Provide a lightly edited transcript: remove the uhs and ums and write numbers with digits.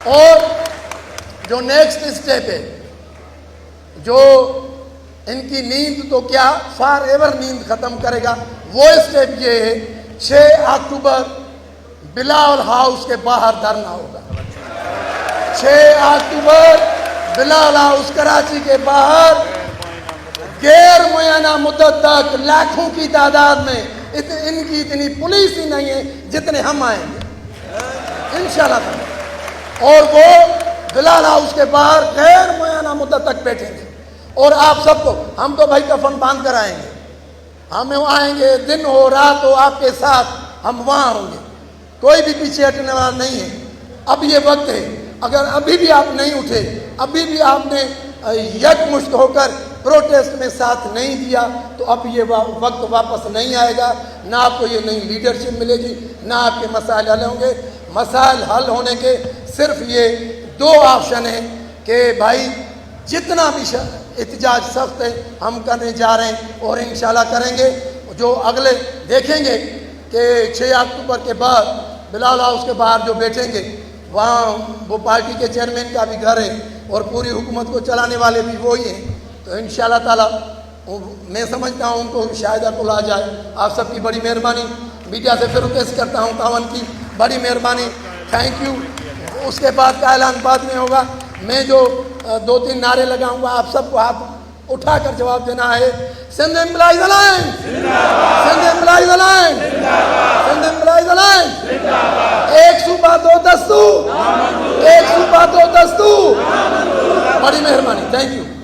اور جو next step ہے، جو ان کی نیند تو کیا فار ایور نیند ختم کرے گا، وہ اسٹیپ یہ ہے 6 اکتوبر بلاول ہاؤس کے باہر دھرنا ہوگا۔ 6 اکتوبر بلاول ہاؤس کراچی کے باہر غیر معینہ مدت تک لاکھوں کی تعداد میں، ان کی اتنی پولیس ہی نہیں ہے جتنے ہم آئیں گے انشاءاللہ تعالی، اور وہ بلاول ہاؤس کے باہر غیر معینہ مدت تک بیٹھیں گے۔ اور آپ سب کو ہم تو بھائی کفن باندھ کر آئیں گے، ہم آئیں گے، دن ہو رات ہو آپ کے ساتھ ہم وہاں ہوں گے، کوئی بھی پیچھے ہٹنے والا نہیں ہے۔ اب یہ وقت ہے، اگر ابھی بھی آپ نہیں اٹھے، ابھی بھی آپ نے یکمشت ہو کر پروٹیسٹ میں ساتھ نہیں دیا، تو اب یہ وقت واپس نہیں آئے گا، نہ آپ کو یہ نئی لیڈرشپ ملے گی، نہ آپ کے مسائل حل ہوں گے۔ مسائل حل ہونے کے صرف یہ 2 آپشن ہیں کہ بھائی جتنا بھی احتجاج سخت ہے ہم کرنے جا رہے ہیں اور انشاءاللہ کریں گے۔ جو اگلے دیکھیں گے کہ 6 اکتوبر کے بعد بلاول ہاؤس کے باہر جو بیٹھیں گے، وہاں وہ پارٹی کے چیئرمین کا بھی گھر ہے اور پوری حکومت کو چلانے والے بھی وہی ہیں، تو انشاءاللہ تعالی میں سمجھتا ہوں ان کو شاید عقل آ جائے۔ آپ سب کی بڑی مہربانی، میڈیا سے پھر ریکویسٹ کرتا ہوں، تعاون کی بڑی مہربانی، تھینک یو۔ اس کے بعد کا اعلان بعد میں ہوگا، میں جو 2-3 نعرے لگاؤں گا آپ سب کو ہاتھ اٹھا کر جواب دینا ہے۔ Sindh employees alliance, Sindh employees alliance, Sindh employees alliance, ایک صوبہ 2 دستور، ایک صوبہ 2 دستور۔ بڑی مہربانی، تھینک یو۔